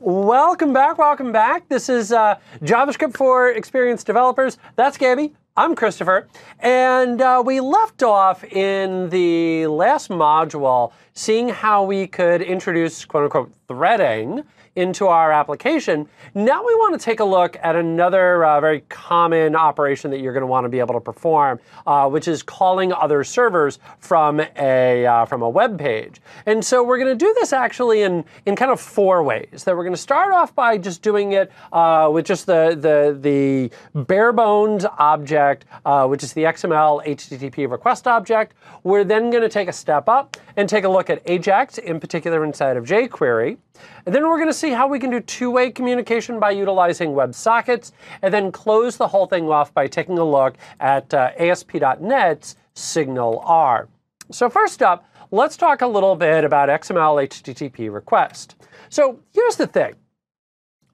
Welcome back, welcome back. This is JavaScript for experienced developers. That's Gabby. I'm Christopher. And we left off in the last module seeing how we could introduce quote-unquote threading into our application. Now we want to take a look at another very common operation that you're going to want to be able to perform, which is calling other servers from a web page. And so we're going to do this actually in kind of four ways. That we're going to start off by just doing it with just the bare bones object, which is the XML Http Request Object. We're then going to take a step up and take a look at Ajax, in particular inside of jQuery. And then we're going to see how we can do two-way communication by utilizing WebSockets, and then close the whole thing off by taking a look at ASP.NET's SignalR. So first up, let's talk a little bit about XML HTTP request. So here's the thing.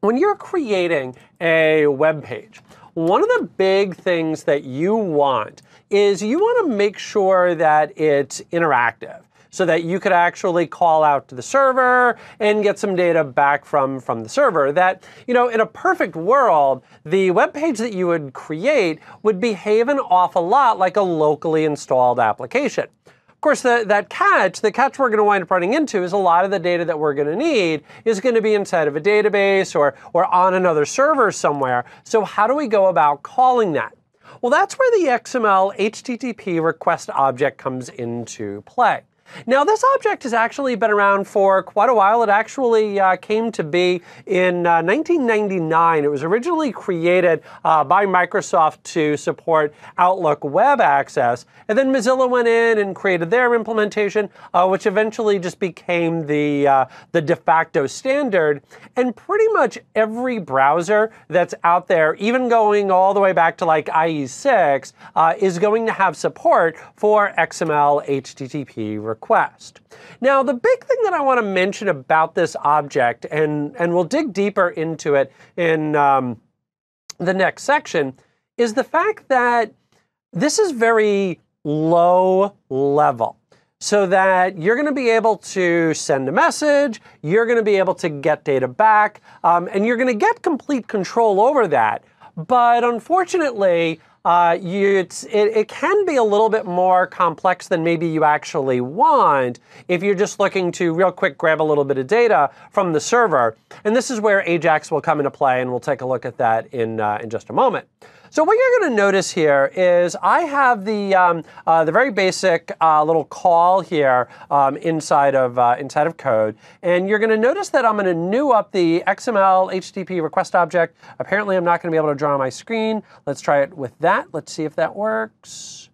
When you're creating a web page, one of the big things that you want is you want to make sure that it's interactive, so that you could actually call out to the server and get some data back from the server. That, in a perfect world, the web page that you would create would behave an awful lot like a locally installed application. Of course, the catch we're going to wind up running into is a lot of the data that we're going to need is going to be inside of a database or on another server somewhere. So how do we go about calling that? Well, that's where the XML HTTP Request Object comes into play. Now, this object has actually been around for quite a while. It actually came to be in 1999. It was originally created by Microsoft to support Outlook web access. And then Mozilla went in and created their implementation, which eventually just became the de facto standard. And pretty much every browser that's out there, even going all the way back to like IE6, is going to have support for XML HTTP request. Now, the big thing that I want to mention about this object, and we'll dig deeper into it in the next section, is the fact that this is very low level. So that you're going to be able to send a message, you're going to be able to get data back, and you're going to get complete control over that. But unfortunately, it can be a little bit more complex than maybe you actually want if you're just looking to real quick grab a little bit of data from the server. And this is where Ajax will come into play, and we'll take a look at that in just a moment. So what you're going to notice here is I have the very basic little call here inside of code, and you're going to notice that I'm going to new up the XML HTTP request object. Apparently, I'm not going to be able to draw on my screen. Let's try it with that. Let's see if that works.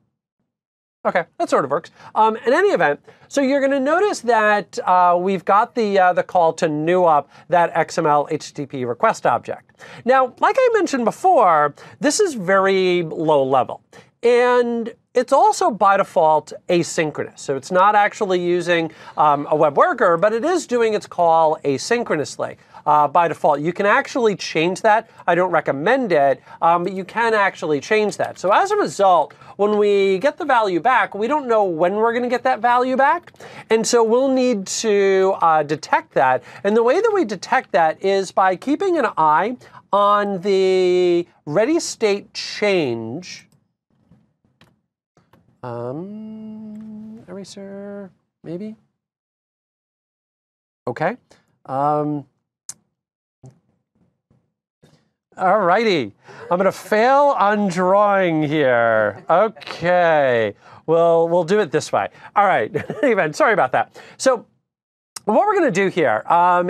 Okay, that sort of works. In any event, so you're going to notice that we've got the call to new up that XML HTTP request object. Now, like I mentioned before, this is very low level. And it's also by default asynchronous. So it's not actually using a web worker, but it is doing its call asynchronously. By default. You can actually change that. I don't recommend it, but you can actually change that. So as a result, when we get the value back, we don't know when we're going to get that value back. And so we'll need to detect that. And the way that we detect that is by keeping an eye on the ready state change. Eraser, maybe? Okay. Alrighty, I'm going to fail on drawing here. Okay, we'll do it this way. All right, anyway, sorry about that. So what we're going to do here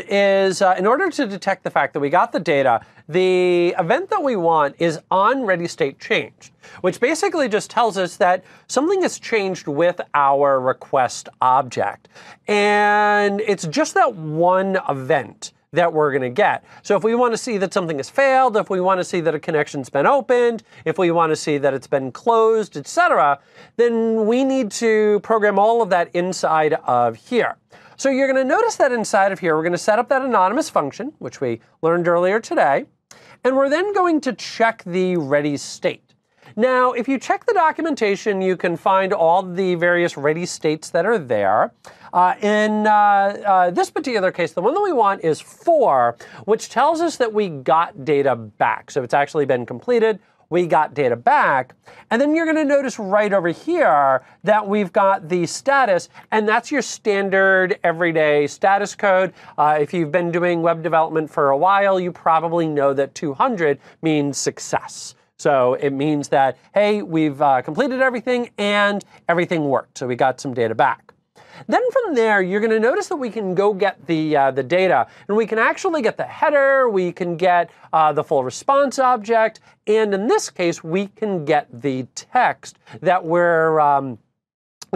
is in order to detect the fact that we got the data, the event that we want is on ready state changed, which basically just tells us that something has changed with our request object. And it's just that one event that we're going to get. So if we want to see that something has failed, if we want to see that a connection's been opened, if we want to see that it's been closed, etc., then we need to program all of that inside of here. So you're going to notice that inside of here, we're going to set up that anonymous function, which we learned earlier today, and we're then going to check the ready state. Now, if you check the documentation, you can find all the various ready states that are there. In this particular case, the one that we want is for, which tells us that we got data back. So it's actually been completed. We got data back. And then you're going to notice right over here that we've got the status, and that's your standard everyday status code. If you've been doing web development for a while, you probably know that 200 means success. So it means that, hey, we've completed everything and everything worked. So we got some data back. Then from there, you're going to notice that we can go get the data, and we can actually get the header, we can get the full response object, and in this case, we can get the text that we're going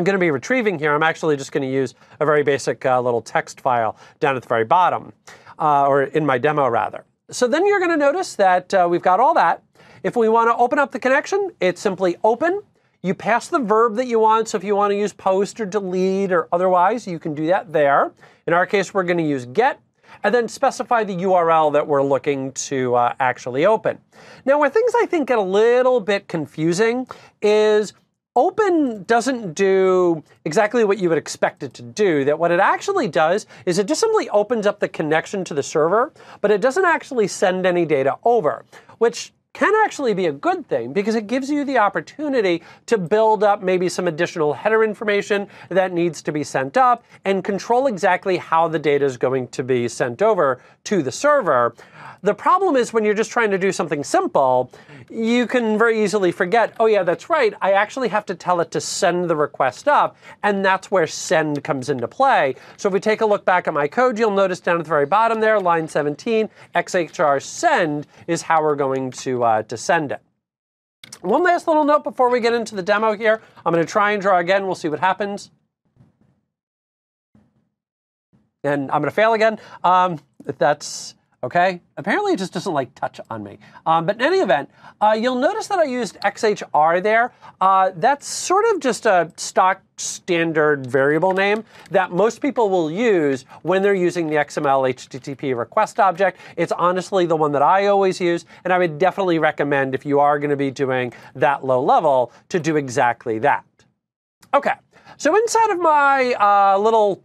to be retrieving here. I'm actually just going to use a very basic little text file down at the very bottom, or in my demo rather. So then you're going to notice that we've got all that. If we want to open up the connection, it's simply open. You pass the verb that you want, so if you want to use post or delete or otherwise, you can do that there. In our case, we're going to use get, and then specify the URL that we're looking to actually open. Now, where things I think get a little bit confusing is open doesn't do exactly what you would expect it to do. That what it actually does is it just simply opens up the connection to the server, but it doesn't actually send any data over, which can actually be a good thing because it gives you the opportunity to build up maybe some additional header information that needs to be sent up and control exactly how the data is going to be sent over to the server. The problem is when you're just trying to do something simple, you can very easily forget, oh yeah, that's right, I actually have to tell it to send the request up, and that's where send comes into play. So if we take a look back at my code, you'll notice down at the very bottom there, line 17, XHR send is how we're going to send it. One last little note before we get into the demo here. I'm going to try and draw again. We'll see what happens. And I'm going to fail again. If that's okay. Apparently it just doesn't like touch on me. But in any event, you'll notice that I used XHR there. That's sort of just a stock standard variable name that most people will use when they're using the XML Http Request Object. It's honestly the one that I always use, and I would definitely recommend if you are going to be doing that low level to do exactly that. Okay, so inside of my little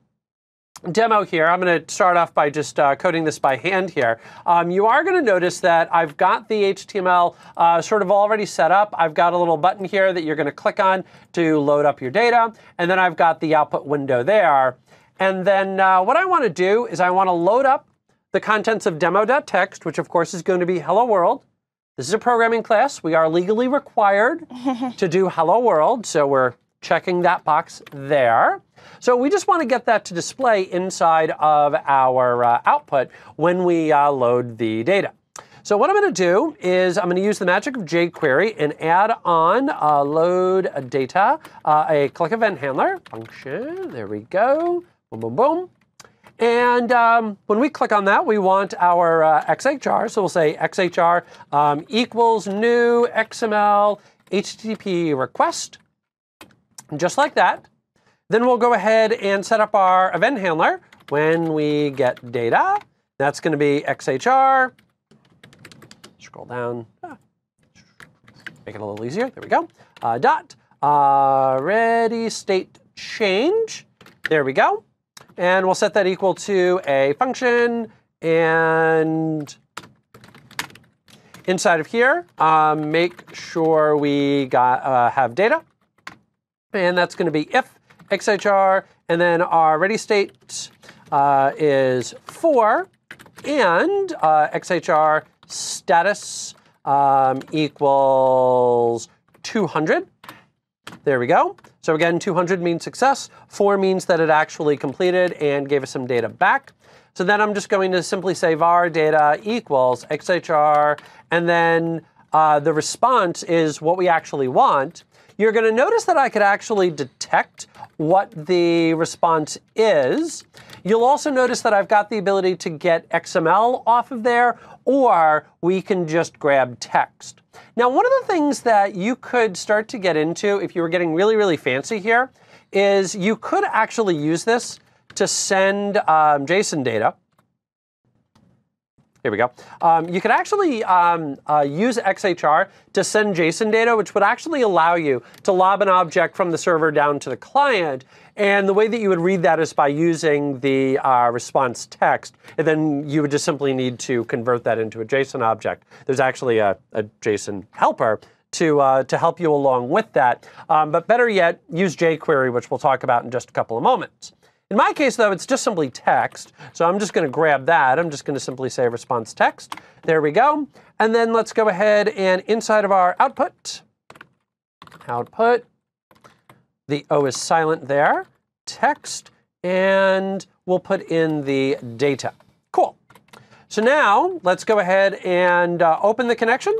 demo here, I'm going to start off by just coding this by hand here. You are going to notice that I've got the HTML sort of already set up. I've got a little button here that you're going to click on to load up your data. And then I've got the output window there. And then what I want to do is I want to load up the contents of demo.txt, which of course is going to be hello world. This is a programming class. We are legally required to do hello world. So we're checking that box there. So we just want to get that to display inside of our output when we load the data. So what I'm going to do is I'm going to use the magic of jQuery and add on load data, a click event handler function. There we go. Boom, boom, boom. And when we click on that, we want our XHR. So we'll say XHR equals new XML HTTP request, just like that. Then we'll go ahead and set up our event handler when we get data. That's going to be XHR. Scroll down. Make it a little easier. There we go. Dot ready state change. There we go. And we'll set that equal to a function. And inside of here, make sure we have data. And that's going to be if XHR, and then our ready state is 4, and XHR status equals 200. There we go. So again, 200 means success. 4 means that it actually completed and gave us some data back. So then I'm just going to simply say var data equals XHR, and then the response is what we actually want. You're going to notice that I could actually detect what the response is. You'll also notice that I've got the ability to get XML off of there, or we can just grab text. Now, one of the things that you could start to get into if you were getting really, really fancy here is you could actually use this to send JSON data. Here we go. You could actually use XHR to send JSON data, which would actually allow you to lob an object from the server down to the client. And the way that you would read that is by using the response text. And then you would just simply need to convert that into a JSON object. There's actually a JSON helper to help you along with that. But better yet, use jQuery, which we'll talk about in just a couple of moments. In my case, though, it's just simply text. So I'm just going to grab that. I'm just going to simply say response text. There we go. And then let's go ahead and inside of our output, the O is silent there, text, and we'll put in the data. Cool. So now let's go ahead and open the connection.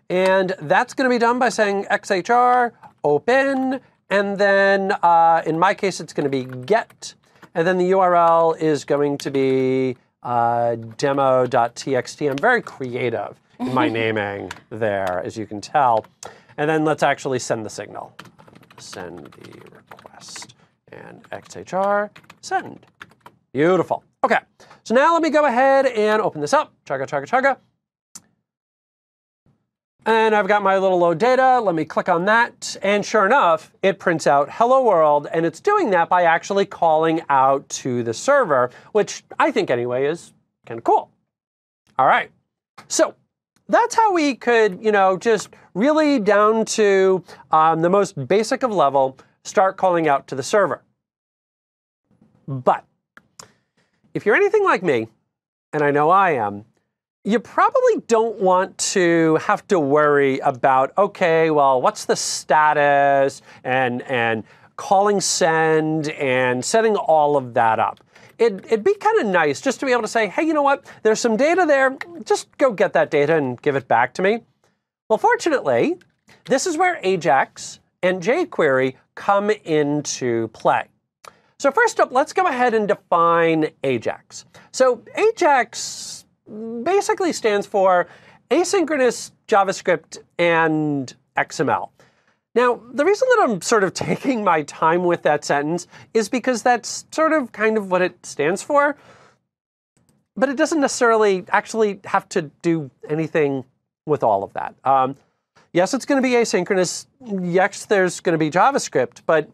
And that's going to be done by saying XHR open. And then in my case, it's going to be get. And then the URL is going to be demo.txt. I'm very creative in my naming there, as you can tell. And then let's actually send the signal. Send the request. And XHR send. Beautiful. OK, so now let me go ahead and open this up. Chugga, chugga, chugga. And I've got my little load data. Let me click on that. And sure enough, it prints out hello world. And it's doing that by actually calling out to the server, which I think anyway is kind of cool. All right. So that's how we could, just really down to the most basic of level, start calling out to the server. But if you're anything like me, and I know I am, you probably don't want to have to worry about, OK, well, what's the status and calling send and setting all of that up. It'd be kind of nice just to be able to say, hey, you know what? There's some data there. Just go get that data and give it back to me. Well, fortunately, this is where Ajax and jQuery come into play. So first up, let's go ahead and define Ajax. So Ajax basically stands for asynchronous JavaScript and XML. Now, the reason that I'm sort of taking my time with that sentence is because that's sort of kind of what it stands for. But it doesn't necessarily actually have to do anything with all of that. Yes, it's going to be asynchronous. Yes, there's going to be JavaScript. But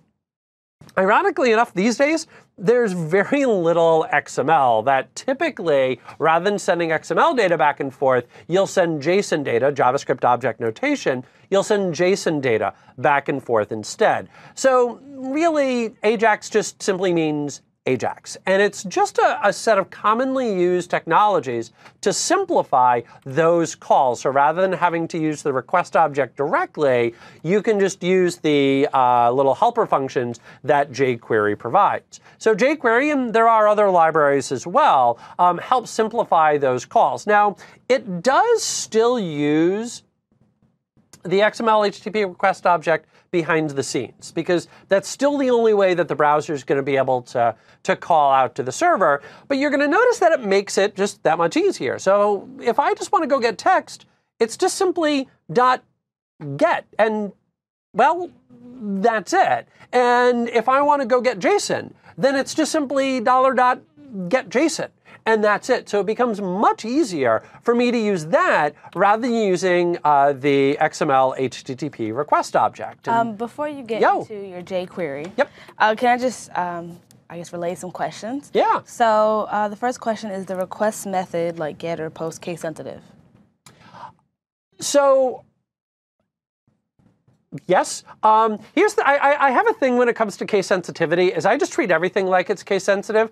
ironically enough, these days, there's very little XML that typically, rather than sending XML data back and forth, you'll send JSON data, JavaScript object notation, you'll send JSON data back and forth instead. So really, Ajax just simply means Ajax. And it's just a set of commonly used technologies to simplify those calls. So rather than having to use the request object directly, you can just use the little helper functions that jQuery provides. So jQuery, and there are other libraries as well, help simplify those calls. Now, it does still use the XML Http Request Object behind the scenes, because that's still the only way that the browser is going to be able to call out to the server. But you're going to notice that it makes it just that much easier. So if I just want to go get text, it's just simply .get, and well, that's it. And if I want to go get JSON, then it's just simply $.getJSON. And that's it. So it becomes much easier for me to use that rather than using the XML HTTP request object. Before you get into your jQuery, can I just, I guess, relay some questions? Yeah. So the first question is the request method, like get or post, case sensitive? So yes. Here's I have a thing when it comes to case sensitivity is I just treat everything like it's case sensitive,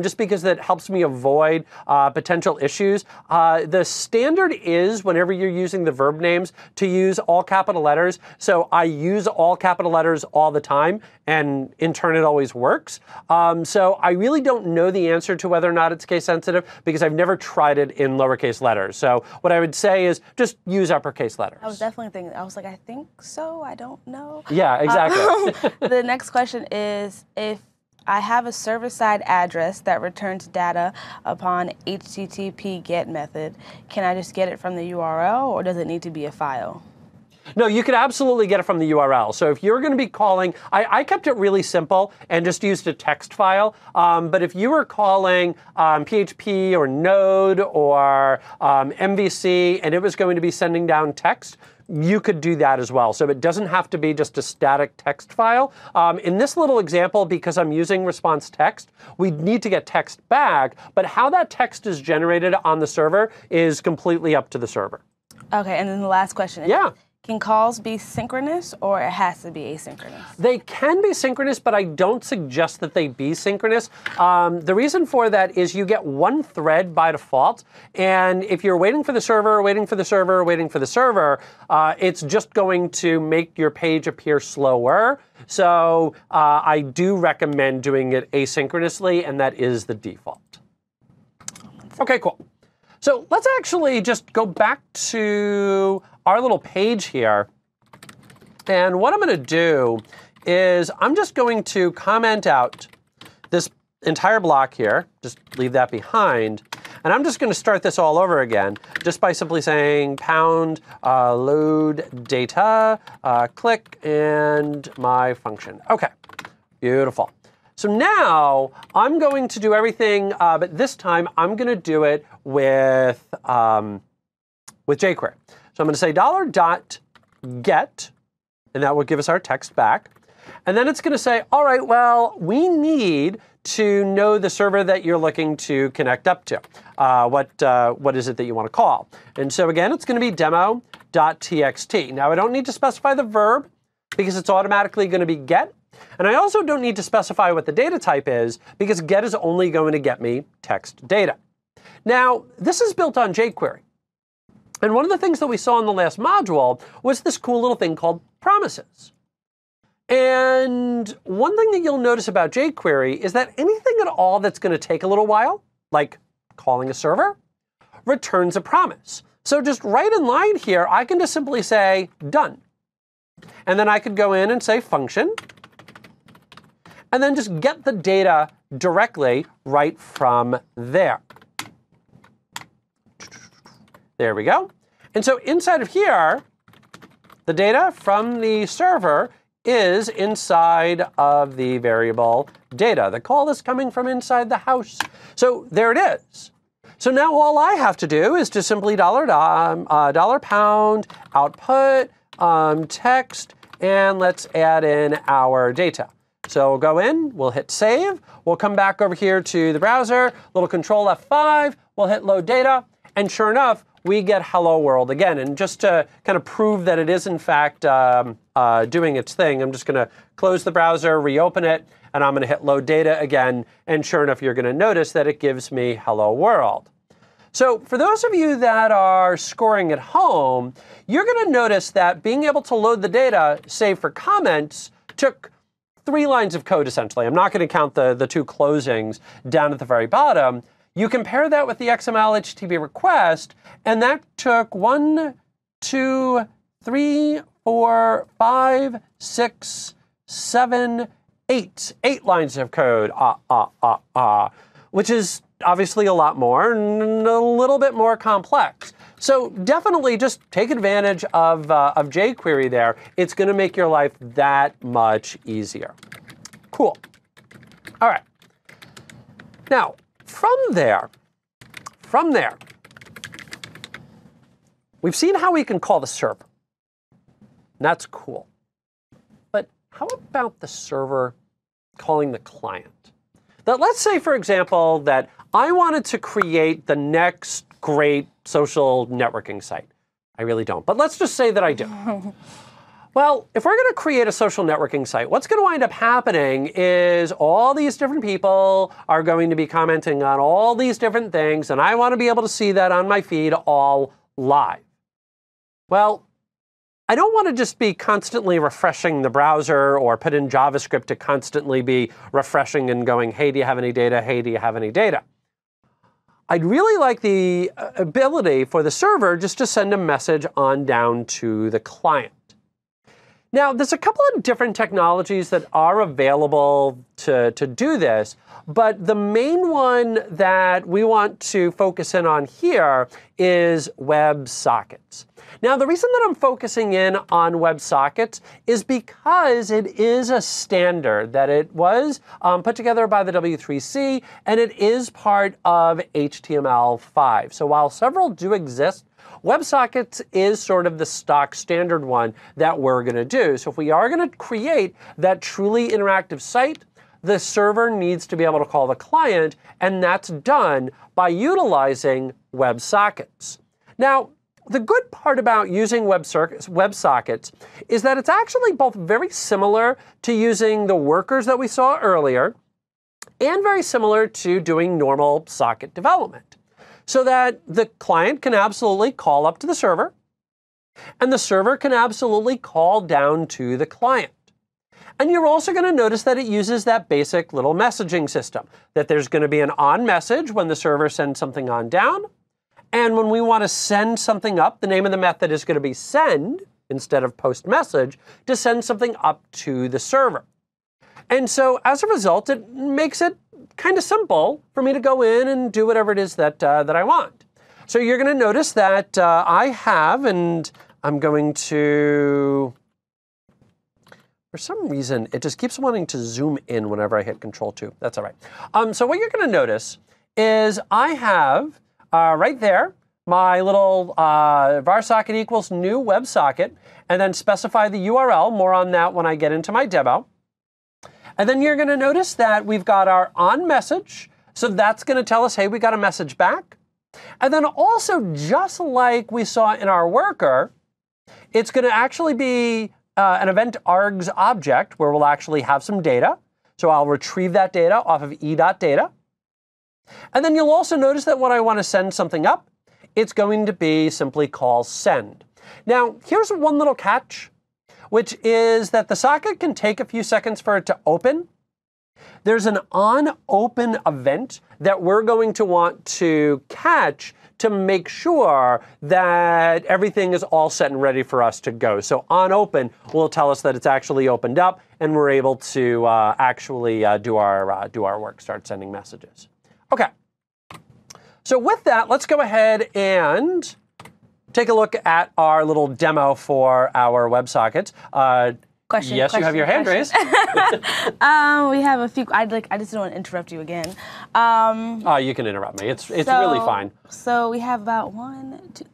just because that helps me avoid potential issues. The standard is whenever you're using the verb names to use all capital letters. So I use all capital letters all the time, and in turn it always works. So I really don't know the answer to whether or not it's case sensitive because I've never tried it in lowercase letters. So what I would say is just use uppercase letters. I was definitely thinking, I was like, I think so. I don't know. Yeah, exactly. The next question is, if I have a server-side address that returns data upon HTTP GET method, can I just get it from the URL, or does it need to be a file? No, you could absolutely get it from the URL. So if you're going to be calling, I kept it really simple and just used a text file. But if you were calling PHP or Node or MVC and it was going to be sending down text, you could do that as well. So it doesn't have to be just a static text file. In this little example, because I'm using response text, we need to get text back. But how that text is generated on the server is completely up to the server. OK, and then the last question. Yeah. Can calls be synchronous or it has to be asynchronous? They can be synchronous, but I don't suggest that they be synchronous. The reason for that is you get one thread by default. And if you're waiting for the server, waiting for the server, waiting for the server, it's just going to make your page appear slower. So I do recommend doing it asynchronously, and that is the default. OK, cool. So let's actually just go back to our little page here. And what I'm going to do is I'm just going to comment out this entire block here. Just leave that behind. And I'm just going to start this all over again just by simply saying pound load data, click, and my function. OK, beautiful. So now I'm going to do everything, but this time I'm going to do it with jQuery. So I'm going to say $.get, and that will give us our text back. And then it's going to say, all right, well, we need to know the server that you're looking to connect up to. What is it that you want to call? And so again, it's going to be demo.txt. Now I don't need to specify the verb because it's automatically going to be get. And I also don't need to specify what the data type is because get is only going to get me text data. Now, this is built on jQuery. And one of the things that we saw in the last module was this cool little thing called promises. And one thing that you'll notice about jQuery is that anything at all that's going to take a little while, like calling a server, returns a promise. So just right in line here, I can just simply say done. And then I could go in and say function, and then just get the data directly right from there. There we go. And so inside of here, the data from the server is inside of the variable data. The call is coming from inside the house. So there it is. So now all I have to do is just simply $pound output text, and let's add in our data. So we'll go in, we'll hit save, we'll come back over here to the browser, little control F5, we'll hit load data, and sure enough, we get hello world again. And just to kind of prove that it is in fact doing its thing, I'm just going to close the browser, reopen it, and I'm going to hit load data again. And sure enough, you're going to notice that it gives me hello world. So for those of you that are scoring at home, you're going to notice that being able to load the data, save for comments, took 3 lines of code, essentially. I'm not going to count the 2 closings down at the very bottom. You compare that with the XML Http request, and that took 1, 2, 3, 4, 5, 6, 7, 8 lines of code, which is obviously a lot more and a little bit more complex. So definitely just take advantage of jQuery there. It's going to make your life that much easier. Cool. All right. Now, from there, we've seen how we can call the server. And that's cool. But how about the server calling the client? That let's say, for example, that I wanted to create the next great social networking site. I really don't, but let's just say that I do. Well, if we're going to create a social networking site, what's going to wind up happening is all these different people are going to be commenting on all these different things, and I want to be able to see that on my feed all live. Well, I don't want to just be constantly refreshing the browser or put in JavaScript to constantly be refreshing and going, hey, do you have any data? Hey, do you have any data? I'd really like the ability for the server just to send a message on down to the client. Now, there's a couple of different technologies that are available to do this, but the main one that we want to focus in on here is WebSockets. Now, the reason that I'm focusing in on WebSockets is because it is a standard that it was put together by the W3C, and it is part of HTML5. So while several do exist, WebSockets is sort of the stock standard one that we're going to do. So if we are going to create that truly interactive site, the server needs to be able to call the client, and that's done by utilizing WebSockets. Now, the good part about using WebSockets is that it's actually both very similar to using the workers that we saw earlier and very similar to doing normal socket development. So that the client can absolutely call up to the server, and the server can absolutely call down to the client. And you're also going to notice that it uses that basic little messaging system, that there's going to be an on message when the server sends something on down. And when we want to send something up, the name of the method is going to be send instead of post message to send something up to the server. And so as a result, it makes it kind of simple for me to go in and do whatever it is that I want. So you're going to notice that I have, and I'm going to, for some reason, it just keeps wanting to zoom in whenever I hit Control 2. That's all right. So what you're going to notice is I have right there my little var socket equals new WebSocket, and then specify the URL. More on that when I get into my demo. And then you're going to notice that we've got our on message. So that's going to tell us, hey, we got a message back. And then also, just like we saw in our worker, it's going to actually be an event args object where we'll actually have some data. So I'll retrieve that data off of e.data. And then you'll also notice that when I want to send something up, it's going to be simply call send. Now, here's one little catch, which is that the socket can take a few seconds for it to open. There's an on-open event that we're going to want to catch to make sure that everything is all set and ready for us to go. So on-open will tell us that it's actually opened up, and we're able to actually do our work, start sending messages. OK. So with that, let's go ahead and take a look at our little demo for our WebSockets. Question. Yes, you have your hand raised. We have a few. I just don't want to interrupt you again. Oh, you can interrupt me. It's really fine. So we have about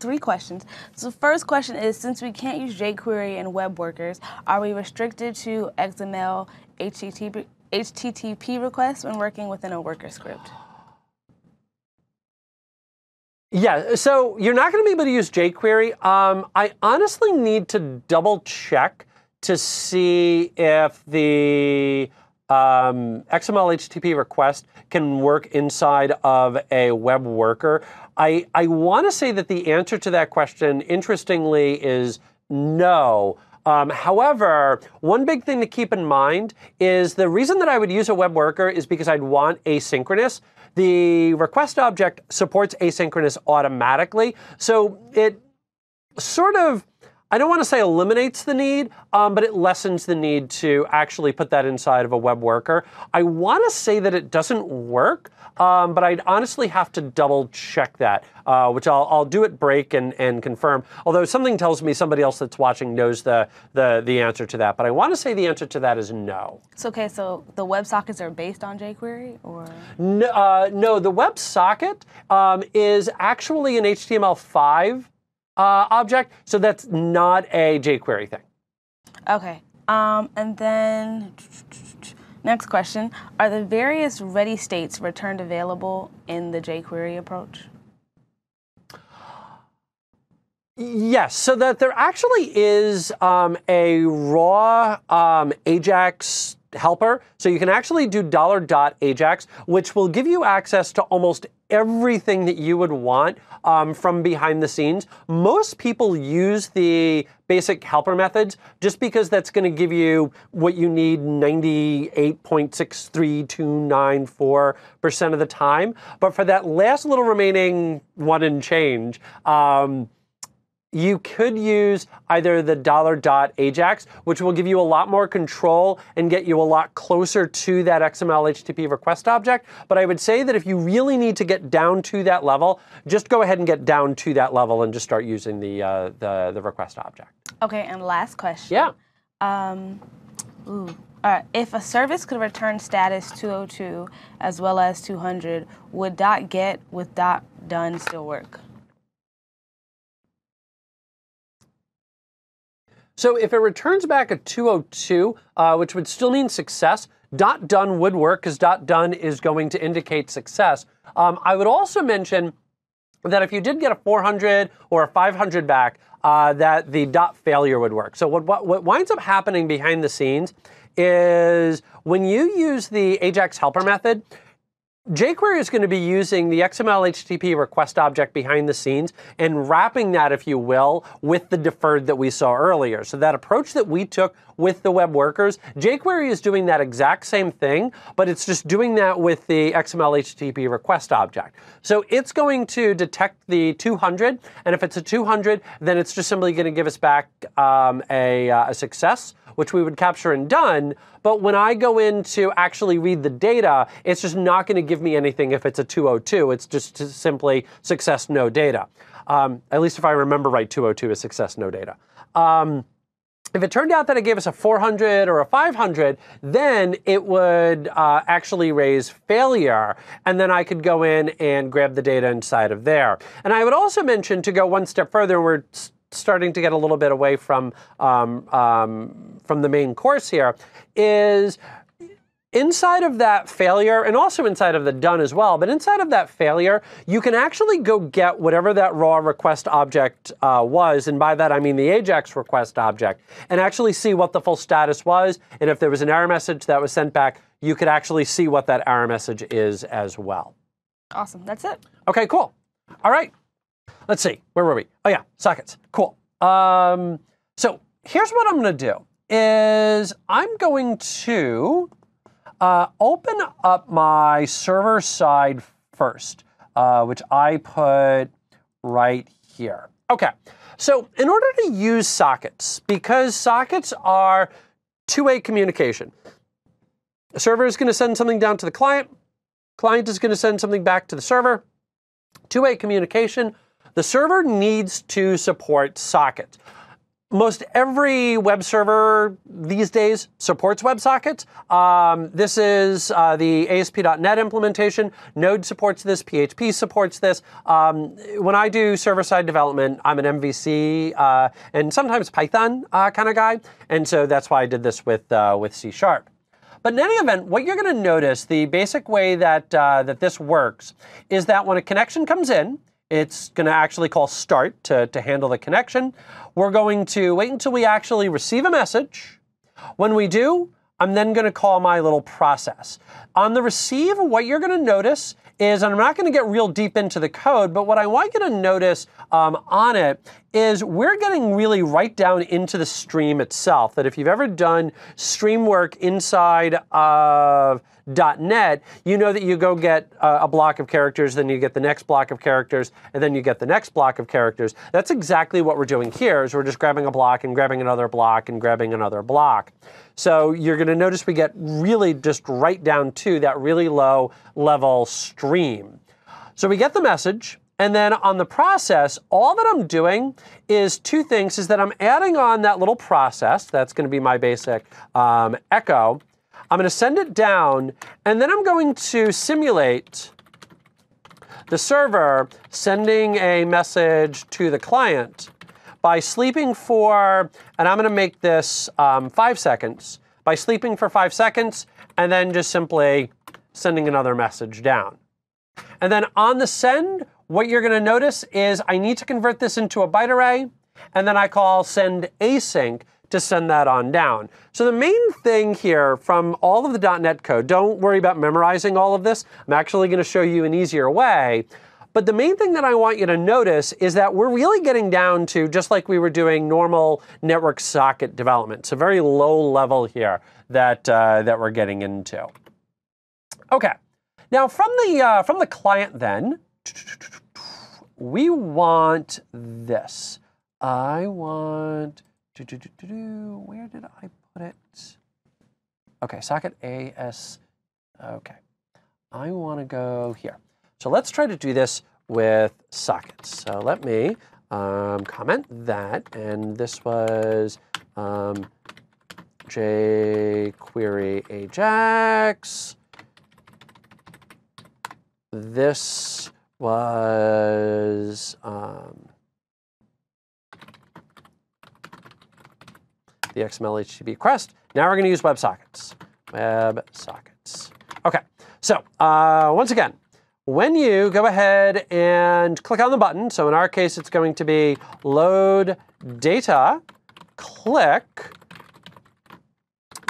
3 questions. So the first question is, since we can't use jQuery and web workers, are we restricted to XML HTTP requests when working within a worker script? Yeah, so you're not going to be able to use jQuery. I honestly need to double check to see if the XML HTTP request can work inside of a web worker. I want to say that the answer to that question, interestingly, is no. However, one big thing to keep in mind is the reason that I would use a web worker is because I'd want asynchronous. The request object supports asynchronous automatically, so it sort of, I don't want to say eliminates the need, but it lessens the need to actually put that inside of a web worker. I want to say that it doesn't work, but I'd honestly have to double check that, which I'll do at break and confirm. Although something tells me somebody else that's watching knows the answer to that, but I want to say the answer to that is no. So, okay, so the WebSockets are based on jQuery, or? No, the WebSocket is actually an HTML5 object, so that's not a jQuery thing. Okay, and then next question, are the various ready states returned available in the jQuery approach? Yes, so that there actually is a raw Ajax helper. So you can actually do $.ajax, which will give you access to almost everything that you would want from behind the scenes. Most people use the basic helper methods just because that's going to give you what you need 98.63294% of the time. But for that last little remaining 1 and change, you could use either the $.Ajax, which will give you a lot more control and get you a lot closer to that XML HTTP request object. But I would say that if you really need to get down to that level, just go ahead and get down to that level and just start using the request object. Okay, and last question. Yeah. If a service could return status 202 as well as 200, would .get with .done still work? So if it returns back a 202, which would still mean success, .done would work because .done is going to indicate success. I would also mention that if you did get a 400 or a 500 back, that the .failure would work. So what winds up happening behind the scenes is when you use the Ajax helper method, jQuery is going to be using the XML HTTP request object behind the scenes and wrapping that, if you will, with the deferred that we saw earlier. So that approach that we took with the web workers, jQuery is doing that exact same thing, but it's just doing that with the XML HTTP request object. So it's going to detect the 200, and if it's a 200, then it's just simply going to give us back a success, which we would capture in done. But when I go in to actually read the data, it's just not going to give me anything if it's a 202. It's just simply success, no data. At least if I remember right, 202 is success, no data. If it turned out that it gave us a 400 or a 500, then it would actually raise failure, and then I could go in and grab the data inside of there. And I would also mention, to go one step further, and we're starting to get a little bit away from the main course here, is inside of that failure, and also inside of the done as well, but inside of that failure, you can actually go get whatever that raw request object was, and by that I mean the Ajax request object, and actually see what the full status was, and if there was an error message that was sent back, you could actually see what that error message is as well. Awesome, that's it. Okay, cool. All right. Let's see, where were we? Oh yeah, sockets, cool. So here's what I'm gonna do, is I'm going to open up my server side first, which I put right here. Okay, so in order to use sockets, because sockets are two-way communication, the server is gonna send something down to the client is gonna send something back to the server, two-way communication. The server needs to support sockets. Most every web server these days supports WebSockets. This is the ASP.NET implementation. Node supports this, PHP supports this. When I do server-side development, I'm an MVC and sometimes Python kind of guy, and so that's why I did this with C#. But in any event, what you're going to notice, the basic way that this works, is that when a connection comes in, it's going to actually call start to handle the connection. We're going to wait until we actually receive a message. When we do, I'm then going to call my little process. On the receive, what you're going to notice is, and I'm not going to get real deep into the code, but what I want you to notice on it is we're getting really right down into the stream itself. That if you've ever done stream work inside of .NET, you know that you go get a block of characters, then you get the next block of characters, and then you get the next block of characters. That's exactly what we're doing here, is we're just grabbing a block and grabbing another block and grabbing another block. So you're going to notice we get really just right down to that really low level stream. So we get the message, and then on the process, all that I'm doing is two things, is that I'm adding on that little process. That's going to be my basic echo. I'm going to send it down, and then I'm going to simulate the server sending a message to the client by sleeping for, and I'm going to make this 5 seconds, by sleeping for 5 seconds, and then just simply sending another message down. And then on the send, what you're going to notice is I need to convert this into a byte array, and then I call send async to send that on down. So the main thing here from all of the .NET code, don't worry about memorizing all of this. I'm actually going to show you an easier way. But the main thing that I want you to notice is that we're really getting down to just like we were doing normal network socket development. It's a very low level here that we're getting into. Okay, now from the client then, we want this. I want, where did I put it? Okay, socket AS, okay. I want to go here. So let's try to do this with sockets. So let me comment that, and this was jQuery Ajax. This was the XML Http Request. Now we're going to use WebSockets. WebSockets. OK, so once again, when you go ahead and click on the button, so in our case, it's going to be load data, click,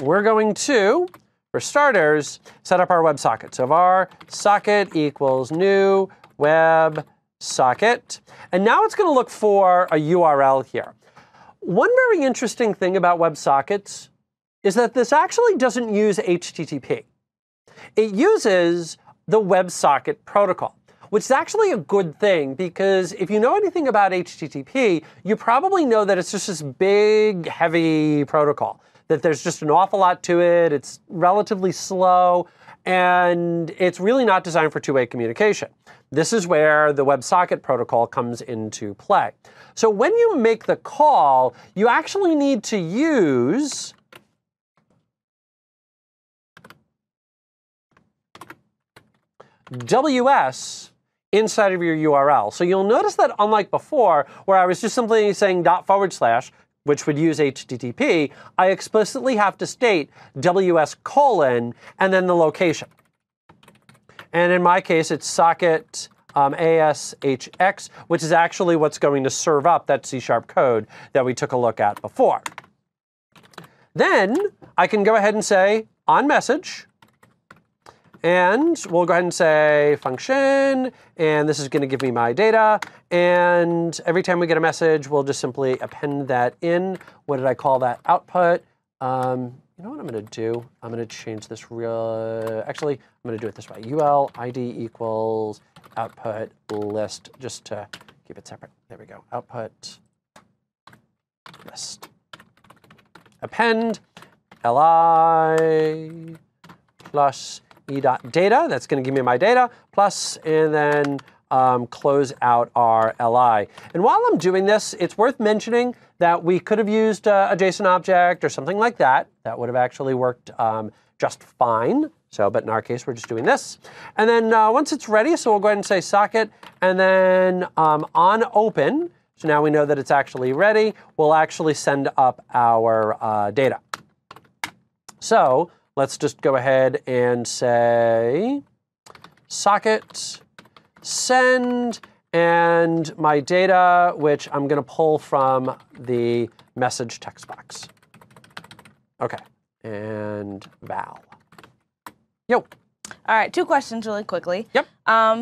we're going to, for starters, set up our WebSocket. So var socket equals new WebSocket. And now it's going to look for a URL here. One very interesting thing about WebSockets is that this actually doesn't use HTTP. It uses the WebSocket protocol, which is actually a good thing because if you know anything about HTTP, you probably know that it's just this big, heavy protocol, that there's just an awful lot to it, it's relatively slow, and it's really not designed for two-way communication. This is where the WebSocket protocol comes into play. So when you make the call, you actually need to use WS inside of your URL. So you'll notice that unlike before, where I was just simply saying /, which would use HTTP, I explicitly have to state WS : and then the location. And in my case, it's socket ASHX, which is actually what's going to serve up that C# code that we took a look at before. Then I can go ahead and say on message, and we'll go ahead and say function, and this is going to give me my data. And every time we get a message, we'll just simply append that in. What did I call that? Output. You know what I'm going to do? I'm going to change this actually, I'm going to do it this way. UL ID equals output list, just to keep it separate. There we go. Output list. Append li plus e.data. That's going to give me my data, plus, and then close out our li. And while I'm doing this, it's worth mentioning that we could have used a JSON object or something like that. That would have actually worked just fine. So, but in our case, we're just doing this. And then once it's ready, so we'll go ahead and say socket, and then on open. So now we know that it's actually ready. We'll actually send up our data. So let's just go ahead and say socket send, and my data, which I'm going to pull from the message text box. OK, and val. Yo. All right, 2 questions really quickly. Yep.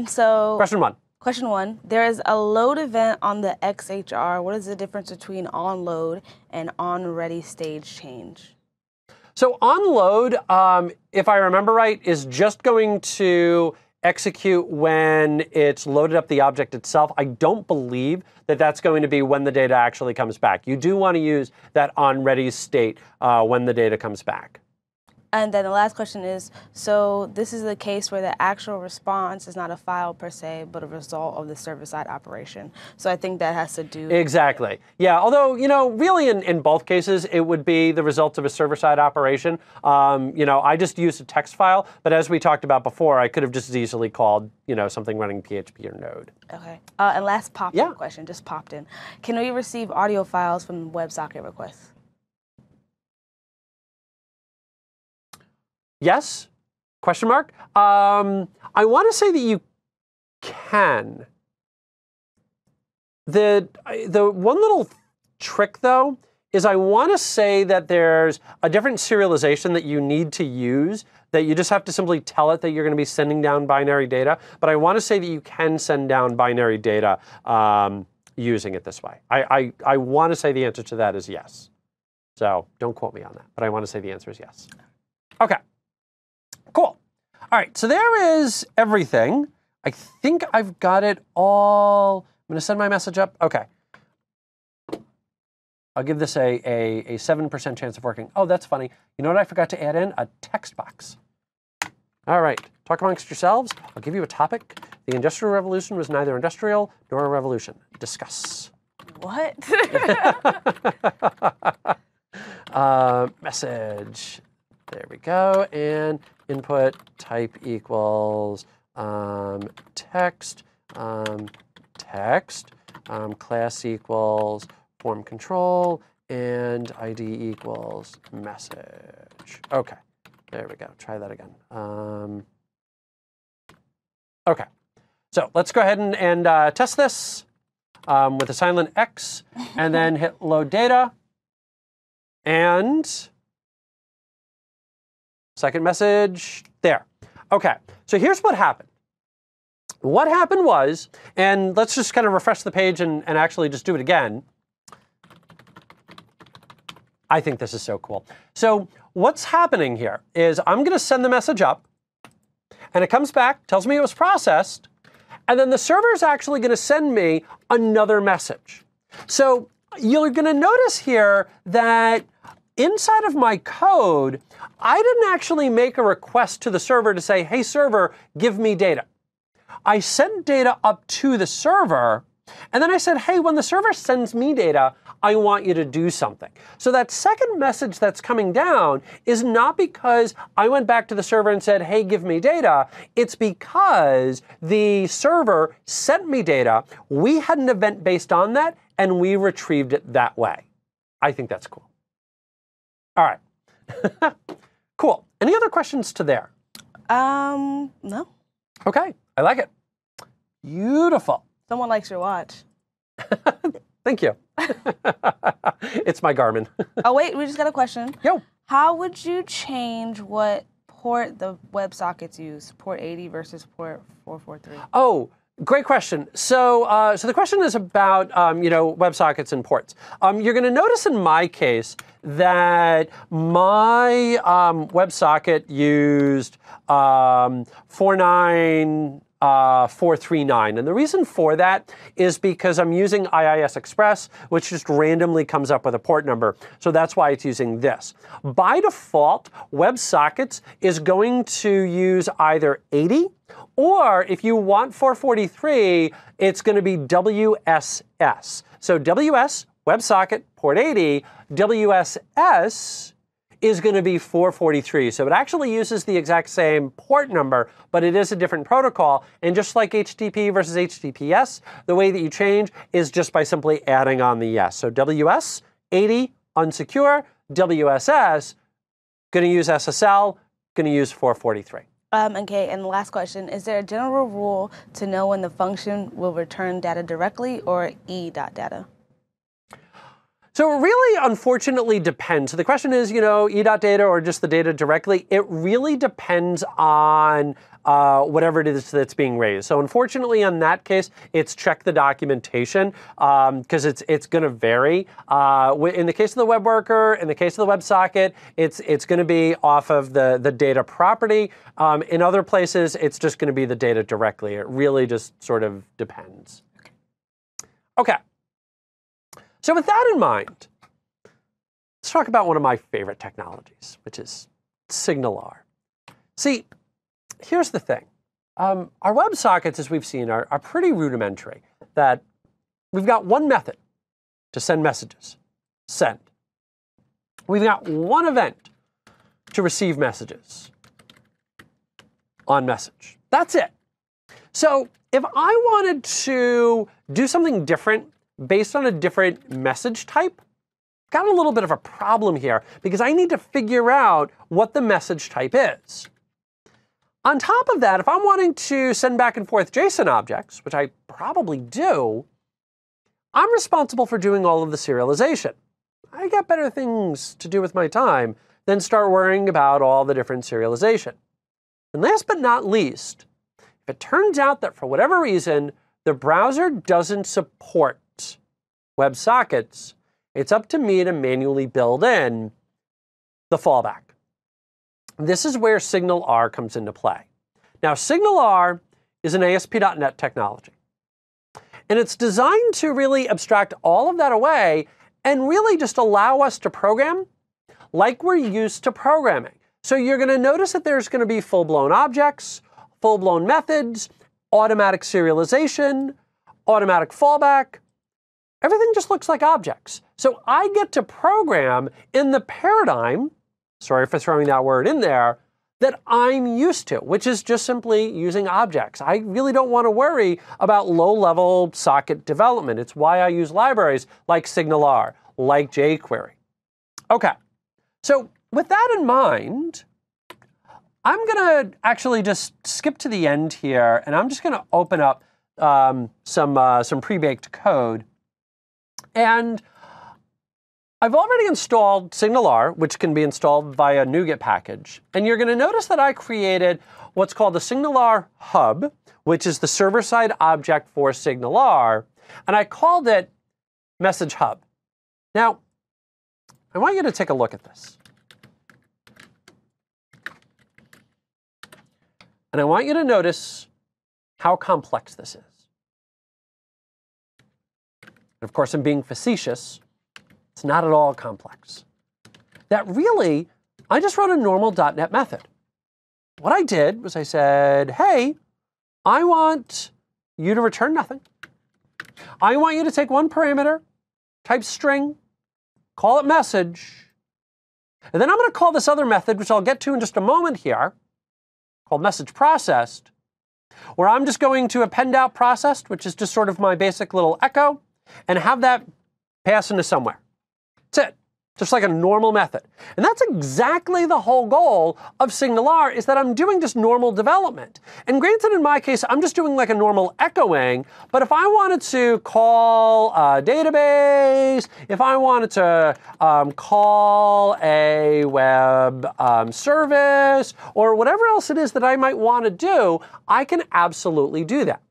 So question 1. Question 1, there is a load event on the XHR. What is the difference between onLoad and onReady stage change? So onLoad, if I remember right, is just going to execute when it's loaded up the object itself. I don't believe that that's going to be when the data actually comes back. You do want to use that onReady state when the data comes back. And then the last question is, so this is the case where the actual response is not a file per se, but a result of the server-side operation. So I think that has to do... Exactly. Yeah, although, you know, really in both cases, it would be the result of a server-side operation. You know, I just used a text file, but as we talked about before, I could have just as easily called, you know, something running PHP or Node. OK. And last pop-in question, just popped in. Can we receive audio files from WebSocket requests? Yes? Question mark? I want to say that you can. The one little trick, though, is I want to say that there's a different serialization that you need to use, that you just have to simply tell it that you're going to be sending down binary data. But I want to say that you can send down binary data using it this way. I want to say the answer to that is yes. So don't quote me on that, but I want to say the answer is yes. OK. Cool. All right, so there is everything. I think I've got it all. I'm going to send my message up. OK. I'll give this a 7% chance of working. Oh, that's funny. You know what I forgot to add in? A text box. All right, talk amongst yourselves. I'll give you a topic. The Industrial Revolution was neither industrial nor a revolution. Discuss. What? Message. There we go. And input type equals text, text, class equals form control, and ID equals message. OK, there we go. Try that again. OK, so let's go ahead and test this with a silent X, and then hit load data. And second message there. OK, so here's what happened. What happened was, and let's just kind of refresh the page and actually just do it again. I think this is so cool. So what's happening here is I'm going to send the message up, and it comes back, tells me it was processed, and then the server is actually going to send me another message. So you're going to notice here that inside of my code, I didn't actually make a request to the server to say, hey, server, give me data. I sent data up to the server, and then I said, hey, when the server sends me data, I want you to do something. So that second message that's coming down is not because I went back to the server and said, hey, give me data. It's because the server sent me data. We had an event based on that, and we retrieved it that way. I think that's cool. All right. Cool. Any other questions to there? No. OK, I like it. Beautiful. Someone likes your watch. Thank you. It's my Garmin. Oh, wait, we just got a question. Yo. How would you change what port the WebSockets use, port 80 versus port 443? Oh, great question. So, so the question is about WebSockets and ports. You're going to notice in my case that my WebSocket used 49439. And the reason for that is because I'm using IIS Express, which just randomly comes up with a port number. So that's why it's using this. By default, WebSockets is going to use either 80, or if you want 443, it's going to be WSS. So WS, WebSocket, port 80, WSS is going to be 443. So it actually uses the exact same port number, but it is a different protocol. And just like HTTP versus HTTPS, the way that you change is just by simply adding on the S. So WS, 80, unsecure. WSS, going to use SSL, going to use 443. Okay, and the last question, is there a general rule to know when the function will return data directly or e.data? So it really, unfortunately, depends. So the question is, e.data or just the data directly. It really depends on whatever it is that's being raised. So unfortunately, in that case, it's check the documentation because it's going to vary. In the case of the web worker, in the case of the WebSocket, it's going to be off of the data property. In other places, it's just going to be the data directly. It really just sort of depends. Okay. So with that in mind, let's talk about one of my favorite technologies, which is SignalR. See, here's the thing. Our WebSockets, as we've seen, are pretty rudimentary. That we've got one method to send messages, send. We've got one event to receive messages, on message. That's it. So if I wanted to do something different based on a different message type, got a little bit of a problem here because I need to figure out what the message type is. On top of that, if I'm wanting to send back and forth JSON objects, which I probably do, I'm responsible for doing all of the serialization. I got better things to do with my time than start worrying about all the different serialization. And last but not least, if it turns out that for whatever reason, the browser doesn't support WebSockets, it's up to me to manually build in the fallback. This is where SignalR comes into play. Now, SignalR is an ASP.NET technology. And it's designed to really abstract all of that away and really just allow us to program like we're used to programming. So you're going to notice that there's going to be full-blown objects, full-blown methods, automatic serialization, automatic fallback. Everything just looks like objects. So I get to program in the paradigm, sorry for throwing that word in there, that I'm used to, which is just simply using objects. I really don't want to worry about low-level socket development. It's why I use libraries like SignalR, like jQuery. Okay, so with that in mind, I'm going to actually just skip to the end here, and I'm just going to open up some pre-baked code. And I've already installed SignalR, which can be installed via NuGet package. And you're going to notice that I created what's called the SignalR hub, which is the server-side object for SignalR, and I called it Message Hub. Now, I want you to take a look at this. And I want you to notice how complex this is. And of course, I'm being facetious. It's not at all complex. That really, I just wrote a normal .NET method. What I did was I said, hey, I want you to return nothing. I want you to take one parameter, type string, call it message, and then I'm going to call this other method, which I'll get to in just a moment here, called message processed, where I'm just going to append out processed, which is just sort of my basic little echo, and have that pass into somewhere. That's it. Just like a normal method. And that's exactly the whole goal of SignalR, is that I'm doing just normal development. And granted, in my case, I'm just doing like a normal echoing, but if I wanted to call a database, if I wanted to call a web service, or whatever else it is that I might want to do, I can absolutely do that.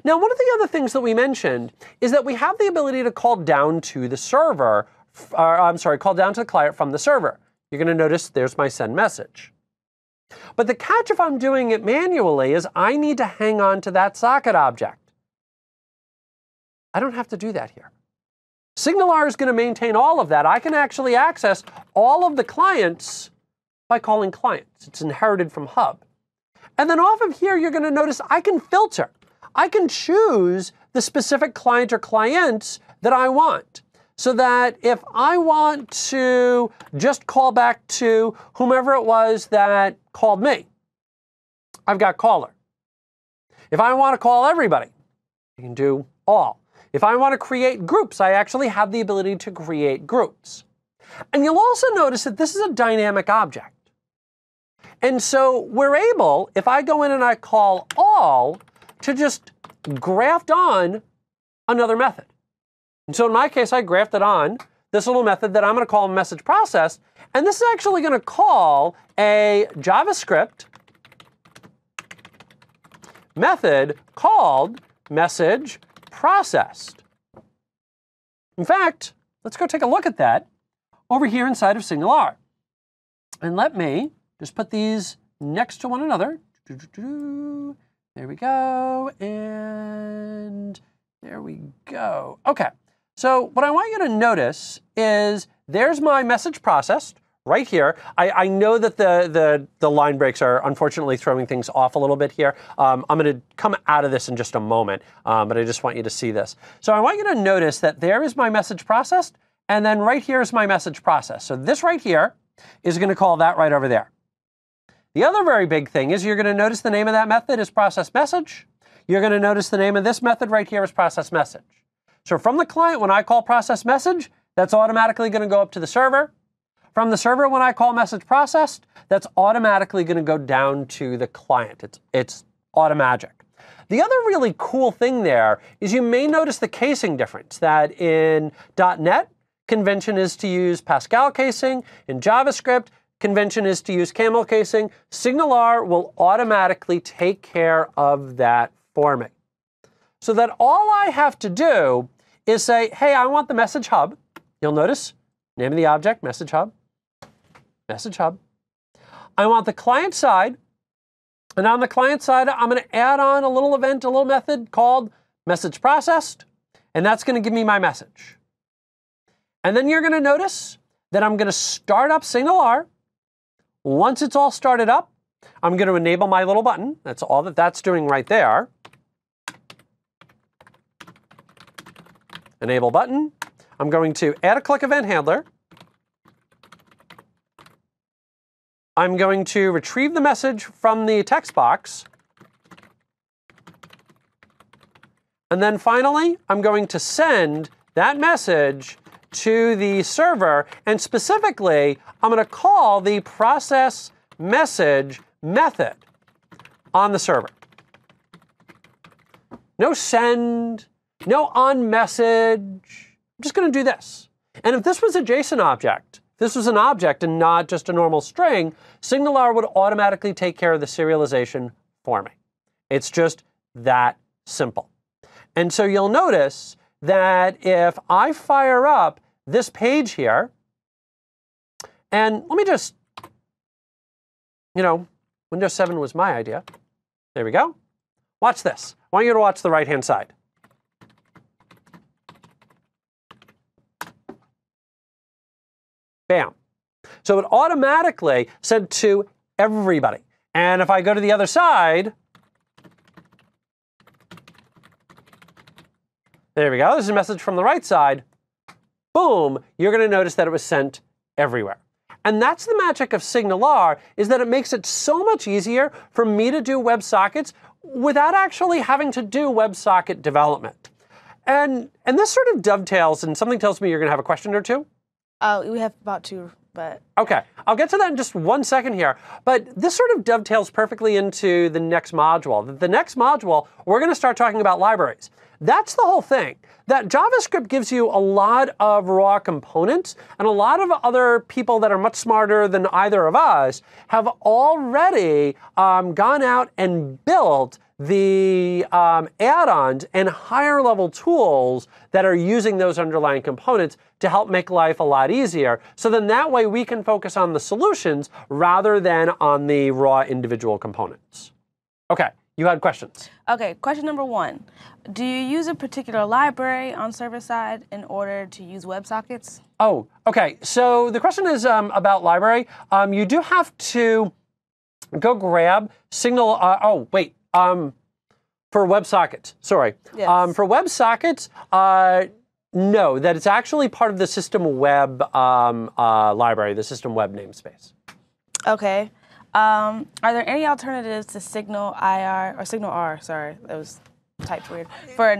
Now, one of the other things that we mentioned is that we have the ability to call down to the server, call down to the client from the server. You're going to notice there's my send message. But the catch if I'm doing it manually is I need to hang on to that socket object. I don't have to do that here. SignalR is going to maintain all of that. I can actually access all of the clients by calling clients. It's inherited from hub. And then off of here, you're going to notice I can filter. I can choose the specific client or clients that I want. So that if I want to just call back to whomever it was that called me, I've got caller. If I want to call everybody, I can do all. If I want to create groups, I actually have the ability to create groups. And you'll also notice that this is a dynamic object. And so we're able, if I go in and I call all, to just graft on another method. And so in my case, I grafted on this little method that I'm going to call message processed. And this is actually going to call a JavaScript method called message processed. In fact, let's go take a look at that over here inside of SignalR. And let me just put these next to one another. There we go. And there we go. OK. So what I want you to notice is there's my message processed right here. I know that the line breaks are unfortunately throwing things off a little bit here. I'm going to come out of this in just a moment, but I just want you to see this. So I want you to notice that there is my message processed, and then right here is my message processed. So this right here is going to call that right over there. The other very big thing is you're going to notice the name of that method is process message. You're going to notice the name of this method right here is process message. So from the client, when I call process message, that's automatically going to go up to the server. From the server, when I call message processed, that's automatically going to go down to the client. It's automagic. The other really cool thing there is you may notice the casing difference, that in .NET, convention is to use Pascal casing. In JavaScript, convention is to use camel casing. SignalR will automatically take care of that for me. So that all I have to do is say, hey, I want the message hub. You'll notice, name of the object, message hub, message hub. I want the client side. And on the client side, I'm going to add on a little event, a little method called message processed. And that's going to give me my message. And then you're going to notice that I'm going to start up SignalR. Once it's all started up, I'm going to enable my little button. That's all that that's doing right there. Enable button. I'm going to add a click event handler. I'm going to retrieve the message from the text box. And then finally, I'm going to send that message to the server. And specifically, I'm going to call the process message method on the server. No send, no on message. I'm just going to do this. And if this was a JSON object, this was an object and not just a normal string, SignalR would automatically take care of the serialization for me. It's just that simple. And so you'll notice that if I fire up this page here, and let me just, Windows 7 was my idea. There we go. Watch this. I want you to watch the right-hand side. Bam. So it automatically sent to everybody. And if I go to the other side, there we go. This is a message from the right side. Boom, you're going to notice that it was sent everywhere. And that's the magic of SignalR, is that it makes it so much easier for me to do WebSockets without actually having to do WebSocket development. And this sort of dovetails, and something tells me you're going to have a question or two. We have about 2, but... OK, I'll get to that in just 1 second here. But this sort of dovetails perfectly into the next module. The next module, we're going to start talking about libraries. That's the whole thing. That JavaScript gives you a lot of raw components, and a lot of other people that are much smarter than either of us have already gone out and built the add-ons and higher-level tools that are using those underlying components to help make life a lot easier. So then that way we can focus on the solutions rather than on the raw individual components. OK, you had questions. OK, question number 1. Do you use a particular library on server side in order to use WebSockets? Oh, OK. So the question is about library. You do have to go grab SignalR. For WebSockets, sorry. Yes. For WebSockets, no, that it's actually part of the system web library, the system web namespace. OK. Are there any alternatives to SignalR, sorry, that was typed weird,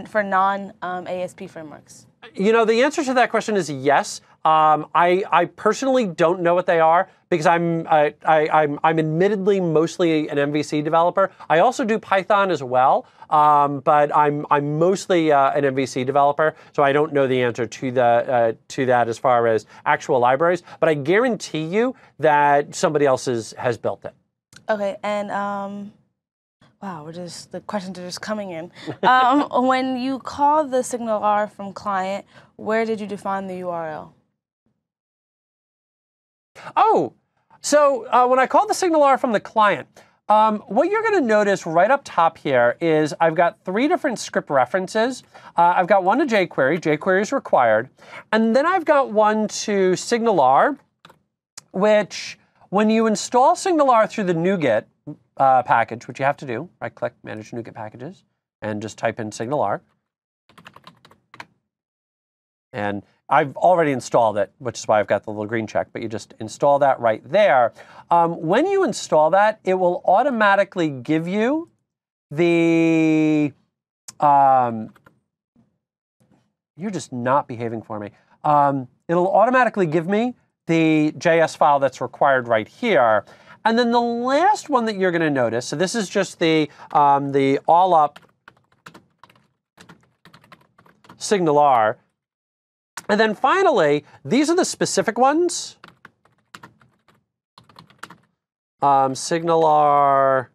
for non-ASP frameworks? The answer to that question is yes. I personally don't know what they are because I'm admittedly mostly an MVC developer. I also do Python as well, but I'm mostly an MVC developer, so I don't know the answer to that as far as actual libraries. But I guarantee you that somebody else has built it. Okay, and wow, the questions are just coming in. When you call the SignalR from client, where did you define the URL? Oh, so when I call the SignalR from the client, what you're going to notice right up top here is I've got 3 different script references. I've got one to jQuery. jQuery is required. And then I've got one to SignalR, which when you install SignalR through the NuGet package, which you have to do, right-click, Manage NuGet Packages, and just type in SignalR. And I've already installed it, which is why I've got the little green check, but you just install that right there. When you install that, it will automatically give you the, you're just not behaving for me. It'll automatically give me the JS file that's required right here. And then the last one that you're going to notice, so this is just the all-up SignalR. And then finally, these are the specific ones. SignalR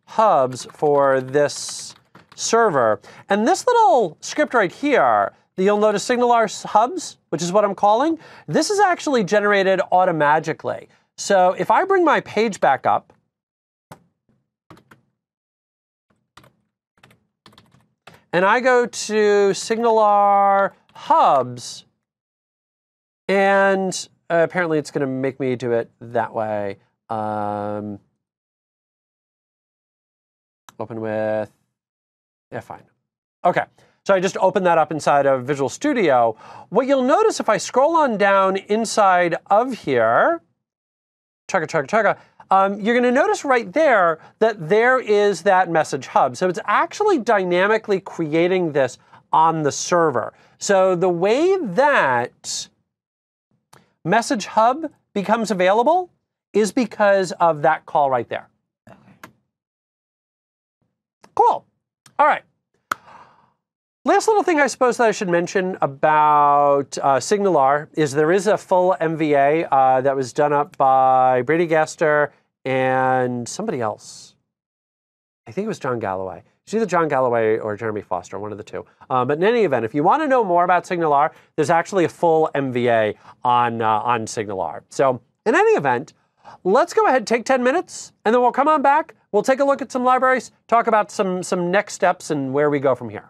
hubs for this server. And this little script right here, you'll notice SignalR hubs, which is what I'm calling. This is actually generated automatically. So if I bring my page back up, and I go to SignalR hubs, And apparently it's going to make me do it that way. Open with, yeah, fine. OK, so I just opened that up inside of Visual Studio. What you'll notice if I scroll on down inside of here, you're going to notice right there that there is that message hub. So it's actually dynamically creating this on the server. So the way that Message Hub becomes available is because of that call right there. Cool. All right. Last little thing I suppose that I should mention about SignalR is there is a full MVA that was done up by Brady Gaster and somebody else. I think it was John Galloway. It's either John Galloway or Jeremy Foster, one of the two. But in any event, if you want to know more about SignalR, there's actually a full MVA on SignalR. So in any event, let's go ahead, take 10 minutes, and then we'll come on back. We'll take a look at some libraries, talk about some next steps and where we go from here.